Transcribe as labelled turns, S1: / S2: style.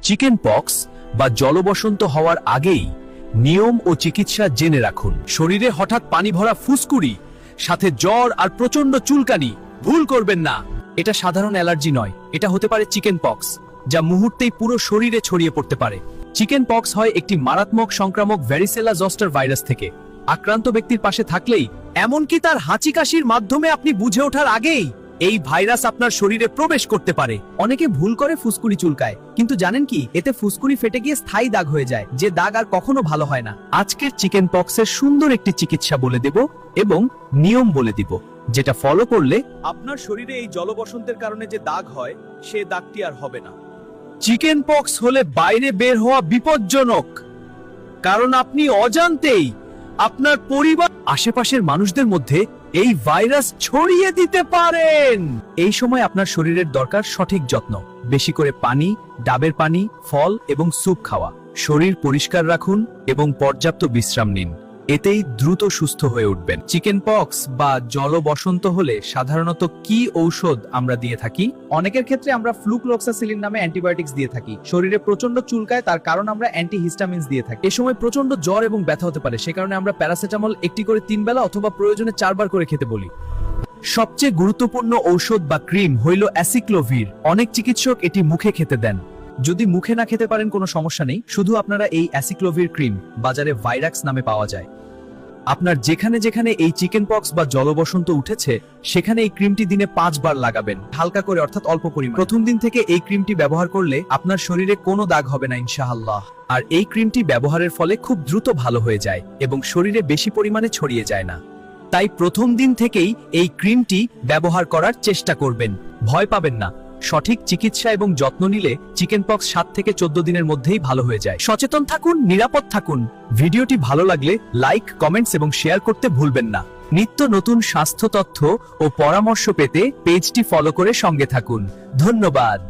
S1: Chicken pox বা জলবসন্ত হওয়ার আগেই নিয়ম ও চিকিৎসা জেনে রাখুন। শরীরে হঠাৎ পানি ভরা ফুসকুড়ি, সাথে জ্বর আর প্রচন্ড চুলকানি, ভুল করবেন না। এটা সাধারণ অ্যালার্জি নয়, এটা হতে পারে চিকেন পক্স, যা মুহূর্তেই পুরো শরীরে ছড়িয়ে পড়তে পারে। চিকেন পক্স হয় একটি মারাত্মক সংক্রামক ভ্যারিসেলা জস্টার ভাইরাস থেকে। আক্রান্ত ব্যক্তির পাশে থাকলেই, এমনকি তার হাঁচি কাশির মাধ্যমে আপনি বুঝে ওঠার আগেই এই ভাইরাস আপনার শরীরে প্রবেশ করতে পারে। অনেকে ভুল করে ফুসকুড়ি চুলকায়, কিন্তু জানেন কি, এতে ফুসকুড়ি ফেটে গিয়ে স্থায়ী দাগ হয়ে যায়, যে দাগ আর কখনো ভালো হয় না। আজকের চিকেন পক্সের সুন্দর একটি চিকিৎসা বলে দেব এবং নিয়ম বলে দিব, যেটা ফলো করলে আপনার শরীরে এই জলবসন্তের কারণে যে দাগ হয়, সে দাগটি আর হবে না। চিকেন পক্স হলে বাইরে বের হওয়া বিপজ্জনক, কারণ আপনি অজান্তেই আপনার পরিবার আশেপাশের মানুষদের মধ্যে এই ভাইরাস ছড়িয়ে দিতে পারেন। এই সময় আপনার শরীরের দরকার সঠিক যত্ন, বেশি করে পানি, ডাবের পানি, ফল এবং স্যুপ খাওয়া। শরীর পরিষ্কার রাখুন এবং পর্যাপ্ত বিশ্রাম নিন, এতেই দ্রুত সুস্থ হয়ে উঠবেন। চিকেন পক্স বা জলবসন্ত হলে সাধারণত কি ঔষধ আমরা দিয়ে থাকি? অনেকের ক্ষেত্রে আমরা ফ্লুক্লোক্সাসিলিন নামে অ্যান্টিবায়োটিক্স দিয়ে থাকি। শরীরে প্রচন্ড চুলকায়, তার কারণ আমরা অ্যান্টিহিস্টামিনস দিয়ে থাকি। এই সময় প্রচন্ড জ্বর এবং ব্যথা হতে পারে, সে কারণে আমরা প্যারাসিটামল একটি করে 3 বেলা অথবা প্রয়োজনে 4 বার করে খেতে বলি। সবচেয়ে গুরুত্বপূর্ণ ঔষধ বা ক্রিম হইল অ্যাসিক্লোভির। অনেক চিকিৎসক এটি মুখে খেতে দেন। যদি মুখে না খেতে পারেন কোনো সমস্যা নেই, শুধু আপনারা এই অ্যাসিক্লোভির ক্রিম বাজারে ভাইরাক্স নামে পাওয়া যায়। আপনার যেখানে যেখানে এই চিকেন পক্স বা জলবসন্ত উঠেছে, সেখানে এই ক্রিমটি দিনে 5 বার লাগাবেন, হালকা করে, অর্থাৎ অল্প পরিমাণে। প্রথম দিন থেকে এই ক্রিমটি ব্যবহার করলে আপনার শরীরে কোনো দাগ হবে না ইনশাআল্লাহ। আর এই ক্রিমটি ব্যবহারের ফলে খুব দ্রুত ভালো হয়ে যায় এবং শরীরে বেশি পরিমাণে ছড়িয়ে যায় না। তাই প্রথম দিন থেকেই এই ক্রিমটি ব্যবহার করার চেষ্টা করবেন, ভয় পাবেন না। সঠিক চিকিৎসা এবং যত্ন নিলে চিকেন পক্স 7 থেকে 14 দিনের মধ্যেই ভালো হয়ে যায়। সচেতন থাকুন, নিরাপদ থাকুন। ভিডিওটি ভালো লাগলে লাইক, কমেন্টস এবং শেয়ার করতে ভুলবেন না। নিত্য নতুন স্বাস্থ্য তথ্য ও পরামর্শ পেতে পেজটি ফলো করে সঙ্গে থাকুন। ধন্যবাদ।